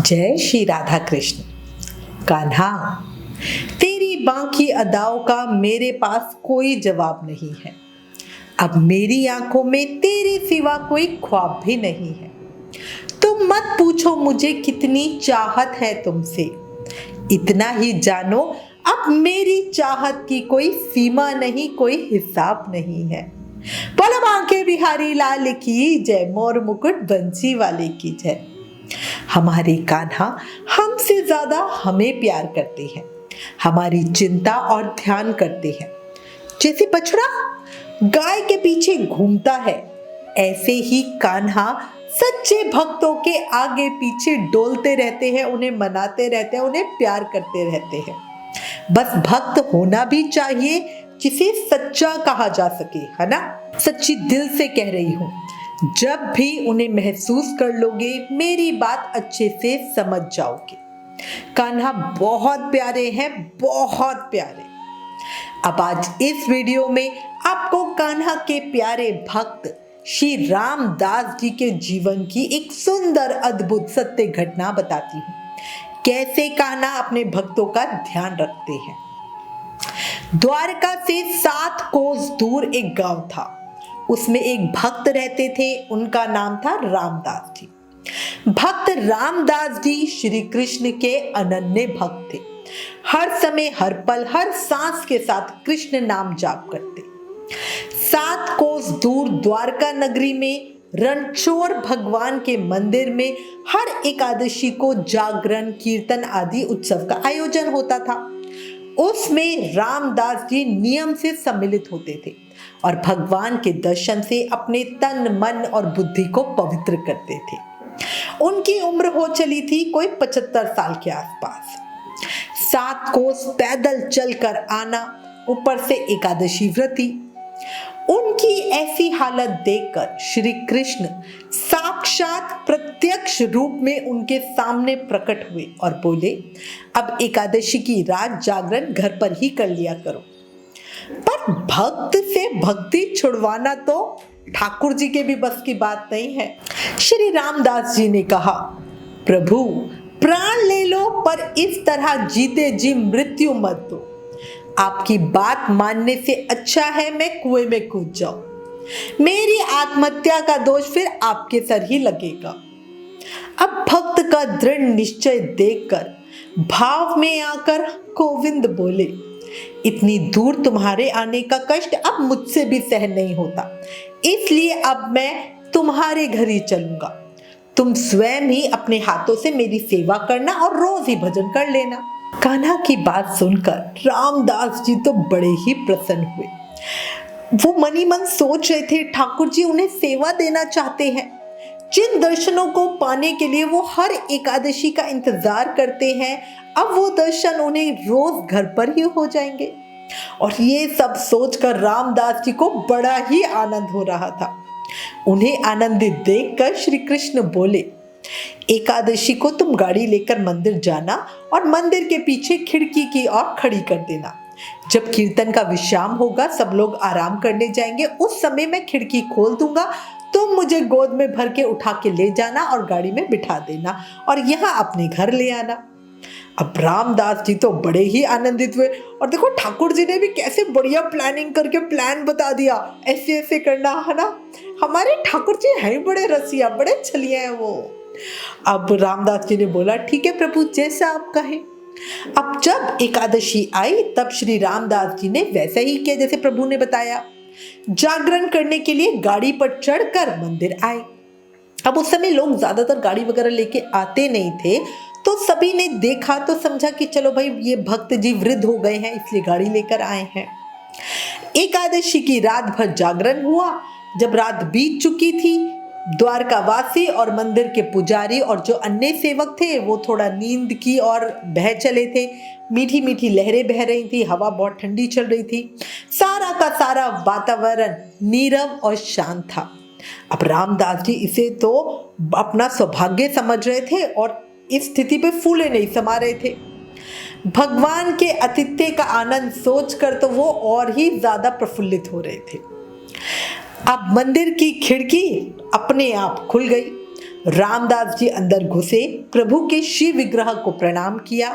जय श्री राधा कृष्ण। कान्हा, तेरी बाकी अदाओं का मेरे पास कोई जवाब नहीं है। अब मेरी आंखों में तेरे सिवा कोई ख्वाब भी नहीं है। तुम मत पूछो मुझे कितनी चाहत है तुमसे, इतना ही जानो अब मेरी चाहत की कोई सीमा नहीं, कोई हिसाब नहीं है। बोलो बांके बिहारी लाल की जय, मोर मुकुट बंसी वाले की जय। हमारे कान्हा हमसे ज्यादा हमें प्यार करते हैं, हमारी चिंता और ध्यान करते हैं। जैसे बछड़ा गाय के पीछे घूमता है, ऐसे ही कान्हा सच्चे भक्तों के आगे पीछे डोलते रहते हैं, उन्हें मनाते रहते हैं, उन्हें प्यार करते रहते हैं। बस भक्त होना भी चाहिए जिसे सच्चा कहा जा सके, है ना। सच्ची दिल से कह रही हूं, जब भी उन्हें महसूस कर लोगे मेरी बात अच्छे से समझ जाओगे। कान्हा बहुत प्यारे हैं, बहुत प्यारे। अब आज इस वीडियो में आपको कान्हा के प्यारे भक्त श्री रामदास जी के जीवन की एक सुंदर अद्भुत सत्य घटना बताती हूँ, कैसे कान्हा अपने भक्तों का ध्यान रखते हैं। द्वारका से 7 कोस दूर एक गांव था, उसमें एक भक्त रहते थे, उनका नाम था रामदास जी। भक्त रामदास जी श्री कृष्ण के अनन्य भक्त थे। हर समय, हर पल, हर सांस के साथ कृष्ण नाम जाप करते। 7 कोस दूर द्वारका नगरी में रणछोड़ भगवान के मंदिर में हर एकादशी को जागरण, कीर्तन आदि उत्सव का आयोजन होता था। उसमें रामदास जी नियम से सम्मिलित होते थे और भगवान के दर्शन से अपने तन, मन और बुद्धि को पवित्र करते थे। उनकी उम्र हो चली थी कोई 75 साल के आसपास। 7 कोस पैदल चलकर आना, ऊपर से एकादशी व्रती। उनकी ऐसी हालत देखकर श्री कृष्ण साक्षात प्रत्यक्ष रूप में उनके सामने प्रकट हुए और बोले, अब एकादशी की रात जागरण घर पर ही कर लिया करो। पर भक्त से भक्ति छुड़वाना तो ठाकुर जी के भी बस की बात नहीं है। श्री रामदास जी ने कहा, प्रभु प्राण ले लो पर इस तरह जीते जी मृत्यु मत दो। आपकी बात मानने से अच्छा है मैं कुएं में कूद जाऊं। मेरी आत्महत्या का दोष फिर आपके सर ही लगेगा। अब भक्त का दृढ़ निश्चय देखकर भाव में आकर गोविंद बोले, इतनी दूर तुम्हारे आने का कष्ट अब मुझसे भी सहन नहीं होता, इसलिए अब मैं तुम्हारे घर ही चलूंगा। तुम स्वयं ही अपने हाथों से मेरी सेवा करना और रोज ही भजन कर लेना। कान्हा की बात सुनकर रामदास जी तो बड़े ही प्रसन्न हुए। वो मनी मन सोच रहे थे, ठाकुर जी उन्हें सेवा देना चाहते हैं। जिन दर्शनों को पाने के लिए वो हर एकादशी का इंतजार करते हैं, अब वो दर्शन उन्हें रोज घर पर ही हो जाएंगे। और ये सब सोचकर रामदास जी को बड़ा ही आनंद हो रहा था। उन्हें आनंदित देखकर श्री कृष्ण बोले, एकादशी को तुम गाड़ी लेकर मंदिर जाना और मंदिर के पीछे खिड़की की ओर खड़ी कर देना। जब कीर्तन का विश्राम होगा, सब लोग आराम करने जाएंगे, उस समय मैं खिड़की खोल दूंगा। तुम मुझे गोद में भर के उठा के ले जाना और गाड़ी में बिठा देना और यहाँ अपने घर ले आना। अब रामदास जी तो बड़े ही आनंदित हुए और देखो ठाकुर जी ने भी कैसे बढ़िया प्लानिंग करके प्लान बता दिया, ऐसे ऐसे करना, है ना। हमारे ठाकुर जी हैं बड़े रसिया, बड़े छलिया हैं वो। अब रामदास जी ने बोला, ठीक है प्रभु, जैसा आप कहें। अब जब एकादशी आई तब श्री रामदास जी ने वैसा ही किया जैसे प्रभु ने बताया। जागरण करने के लिए गाड़ी पर चढ़कर मंदिर आए। अब उस समय लोग ज्यादातर गाड़ी वगैरह लेके आते नहीं थे, तो सभी ने देखा तो समझा कि चलो भाई ये भक्त जी वृद्ध हो गए हैं, इसलिए गाड़ी लेकर आए हैं। एकादशी की रात भर जागरण हुआ। जब रात बीत चुकी थी, द्वारकावासी और मंदिर के पुजारी और जो अन्य सेवक थे वो थोड़ा नींद की और बह चले थे। मीठी मीठी लहरें बह रही थी, हवा बहुत ठंडी चल रही थी। सारा का सारा वातावरण नीरव और शांत था। अब रामदास जी इसे तो अपना सौभाग्य समझ रहे थे और इस स्थिति पे फूले नहीं समा रहे थे। भगवान के आतिथ्य का आनंद सोचकर तो वो और ही ज्यादा प्रफुल्लित हो रहे थे। अब मंदिर की खिड़की अपने आप खुल गई। रामदास जी अंदर घुसे, प्रभु के शिव विग्रह को प्रणाम किया।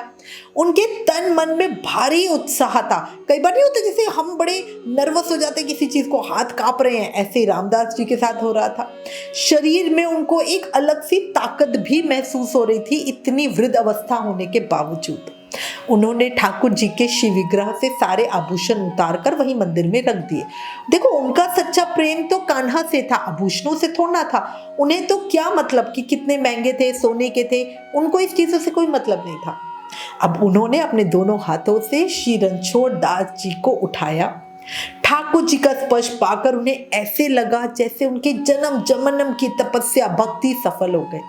उनके तन मन में भारी उत्साह था। कई बार नहीं होता जैसे हम बड़े नर्वस हो जाते किसी चीज को, हाथ कांप रहे हैं, ऐसे ही रामदास जी के साथ हो रहा था। शरीर में उनको एक अलग सी ताकत भी महसूस हो रही थी, इतनी वृद्ध अवस्था होने के बावजूद। उन्होंने ठाकुर जी के शिव विग्रह से सारे आभूषण उतार कर वहीं मंदिर में रख दिए। देखो, उनका सच्चा प्रेम तो कान्हा से था, आभूषणों से थोड़ा था। उन्हें तो क्या मतलब कि कितने महंगे थे, सोने के थे, उनको इस चीजों से कोई मतलब नहीं था। अब उन्होंने अपने दोनों हाथों से श्री रणछोड़ दास जी को उठाया। ठाकुर जी का स्पर्श पाकर उन्हें ऐसे लगा जैसे उनके जन्म जन्म की तपस्या भक्ति सफल हो गई।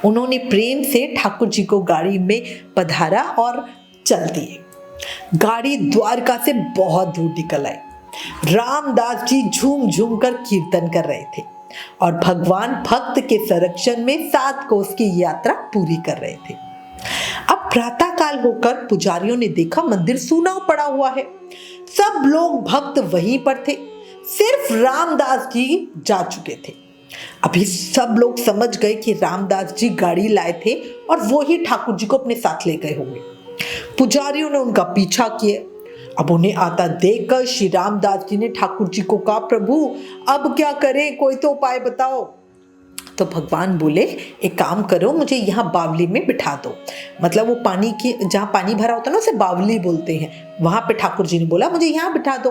उन्होंने प्रेम से ठाकुर जी को गाड़ी में पधारा और चल दिए। गाड़ी द्वारका से बहुत दूर निकल आई। रामदास जी झूम झूम कर कीर्तन कर रहे थे और भगवान भक्त के संरक्षण में 7 कोस की यात्रा पूरी कर रहे थे। अब प्रातः काल होकर पुजारियों ने देखा मंदिर सूना पड़ा हुआ है। सब लोग भक्त वहीं पर थे, सिर्फ रामदास जी जा चुके थे। अभी सब लोग समझ गए कि रामदास जी गाड़ी लाए थे और वो ही ठाकुर जी को अपने साथ ले गए होंगे। पुजारियों ने उनका पीछा किया। अब उन्हें आता देखकर श्री रामदास जी ने ठाकुर जी को कहा, प्रभु अब क्या करें, कोई तो उपाय बताओ। तो भगवान बोले, एक काम करो, मुझे यहाँ बावली में बिठा दो। मतलब वो पानी की, जहाँ पानी भरा होता है ना, उसे बावली बोलते हैं। वहां पे ठाकुर जी ने बोला मुझे यहाँ बिठा दो।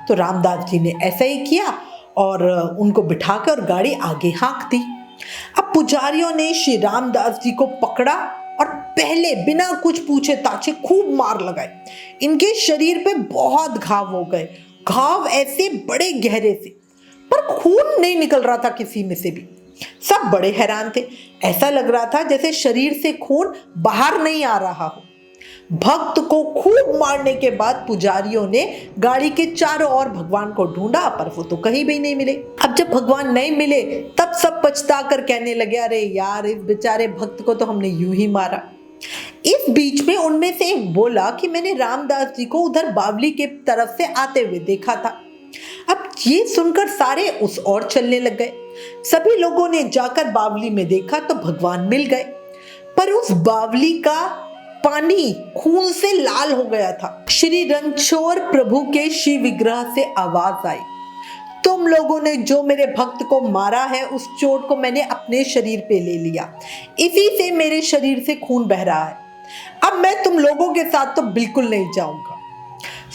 तो रामदास जी ने ऐसा ही किया और उनको बिठा कर और गाड़ी आगे हाँक दी। अब पुजारियों ने श्री रामदास जी को पकड़ा और पहले बिना कुछ पूछे ताछे खूब मार लगाए। इनके शरीर पे बहुत घाव हो गए, घाव ऐसे बड़े गहरे से, पर खून नहीं निकल रहा था किसी में से भी। सब बड़े हैरान थे, ऐसा लग रहा था जैसे शरीर से खून बाहर नहीं आ रहा हो। भक्त को खूब मारने के बाद पुजारियों ने गाड़ी के चारों ओर भगवान को ढूंढा, पर वो तो कहीं भी नहीं मिले। अब जब भगवान नहीं मिले तब सब पछता कर कहने लगे, अरे यार, इस बेचारे भक्त को तो हमने यूं ही मारा। इस बीच में उनमें से एक बोला कि मैंने रामदास जी को उधर बावली के तरफ से आते हुए देखा था। अब ये सुनकर सारे उस ओर चलने लग गए। सभी लोगों ने जाकर बावली में देखा तो भगवान मिल गए, पर उस बावली का पानी खून से लाल हो गया था। श्री रणछोड़ प्रभु के शिव विग्रह से आवाज आई, तुम लोगों ने जो मेरे भक्त को मारा है, उस चोट को मैंने अपने शरीर पे ले लिया, इसी से मेरे शरीर से खून बह रहा है। अब मैं तुम लोगों के साथ तो बिल्कुल नहीं जाऊंगा।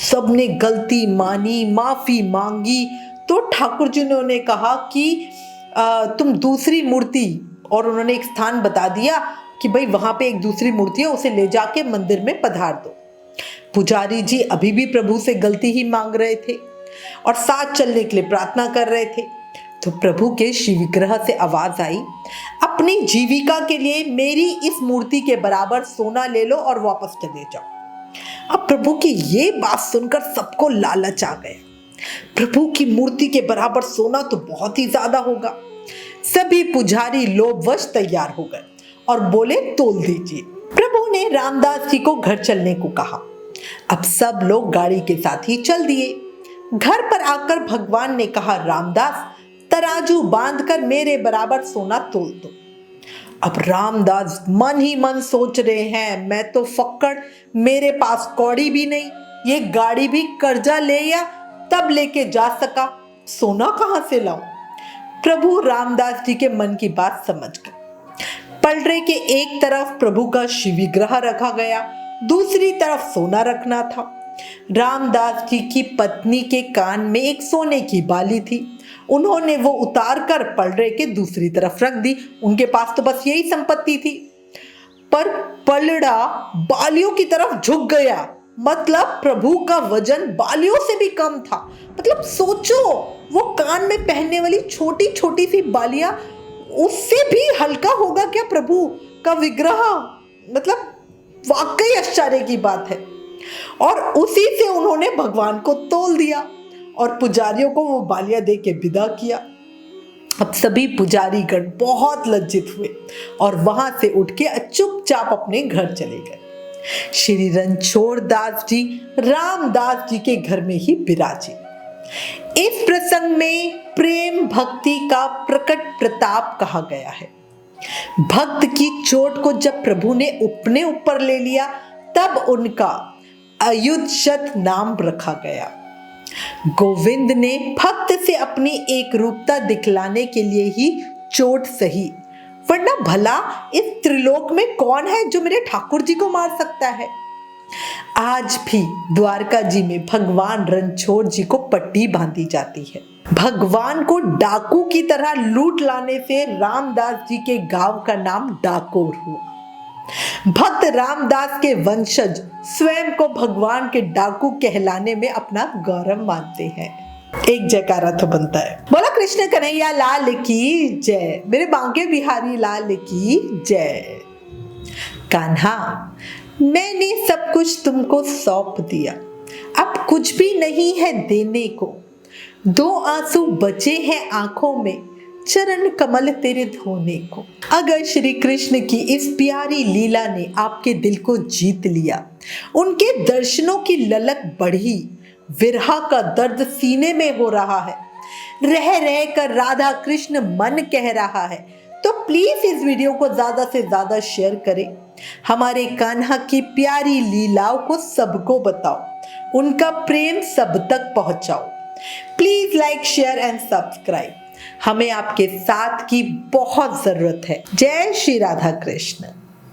सबने गलती मानी, माफी मांगी। तो ठाकुर जी ने उन्हें कहा कि तुम दूसरी मूर्ति, और उन्होंने एक स्थान बता दिया कि भाई वहां पे एक दूसरी मूर्ति है, उसे ले जाके मंदिर में पधार दो। पुजारी जी अभी भी प्रभु से गलती ही मांग रहे थे और साथ चलने के लिए प्रार्थना कर रहे थे। तो प्रभु के शिव विग्रह से आवाज आई, अपनी जीविका के लिए मेरी इस मूर्ति के बराबर सोना ले लो और वापस चले जाओ। अब प्रभु की ये बात सुनकर सबको लालच आ गया। प्रभु की मूर्ति के बराबर सोना तो बहुत ही ज्यादा होगा। सभी पुजारी लोभवश तैयार हो गए और बोले, तोल दीजिए। प्रभु ने रामदास जी को घर चलने को कहा। अब सब लोग गाड़ी के साथ ही चल दिए। घर पर आकर भगवान ने कहा, रामदास तराजू बांधकर मेरे बराबर सोना तोल दो। अब रामदास मन ही मन सोच रहे हैं, मैं तो फक्कड़, मेरे पास कौड़ी भी नहीं, ये गाड़ी भी कर्जा ले या तब लेके जा सका, सोना कहां से लाऊं। प्रभु रामदास जी के मन की बात समझ गए। पलड़े के एक तरफ प्रभु का शिव विग्रह रखा गया, दूसरी तरफ सोना रखना था। रामदास जी की पत्नी के कान में एक सोने की बाली थी, उन्होंने वो उतार कर पलड़े के दूसरी तरफ रख दी। उनके पास तो बस यही संपत्ति थी, पर पलड़ा बालियों की तरफ झुक गया। मतलब प्रभु का वजन बालियों से भी कम था। मतलब सोचो, वो कान में पहनने वाली छोटी छोटी सी बालियां, उससे भी हल्का होगा क्या प्रभु का विग्रह। मतलब वाकई आश्चर्य की बात है। और उसी से उन्होंने भगवान को तोल दिया और पुजारियों को वो बालियां दे के विदा किया। अब सभी पुजारीगण बहुत लज्जित हुए और वहां से उठ के चुपचाप अपने घर चले गए। श्री रणछोड़ दास जी रामदास जी के घर में ही विराजे। इस प्रसंग में प्रेम भक्ति का प्रकट प्रताप कहा गया है। भक्त की चोट को जब प्रभु ने अपने ऊपर ले लिया तब उनका अयुतशत नाम रखा गया। गोविंद ने भक्त से अपनी एक रूपता दिखलाने के लिए ही चोट सही, वरना भला इस त्रिलोक में कौन है जो मेरे ठाकुर जी को मार सकता है। आज भी द्वारका जी में भगवान रणछोड़ जी को पट्टी बांधी जाती है। भगवान को डाकू की तरह लूट लाने से रामदास जी के गांव का नाम डाकोर हुआ। भक्त रामदास के वंशज स्वयं को भगवान के डाकू कहलाने में अपना गौरव मानते हैं। एक जयकारा तो बनता है। बोला कृष्ण कन्हैया लाल की जय, मेरे बांके बिहारी लाल की जय। कान्हा, मैंने सब कुछ तुमको सौंप दिया, अब कुछ भी नहीं है देने को। 2 आंसू बचे हैं आंखों में, चरण कमल तेरे धोने को। अगर श्री कृष्ण की इस प्यारी लीला ने आपके दिल को जीत लिया, उनके दर्शनों की ललक बढ़ी, विरह का दर्द सीने में हो रहा है, रह रह कर राधा कृष्ण मन कह रहा है, तो प्लीज इस वीडियो को ज्यादा से ज्यादा शेयर करें। हमारे कान्हा की प्यारी लीलाओं को सबको बताओ, उनका प्रेम सब तक पहुंचाओ। Please like, share and subscribe. हमें आपके साथ की बहुत जरूरत है। जय श्री राधा कृष्ण।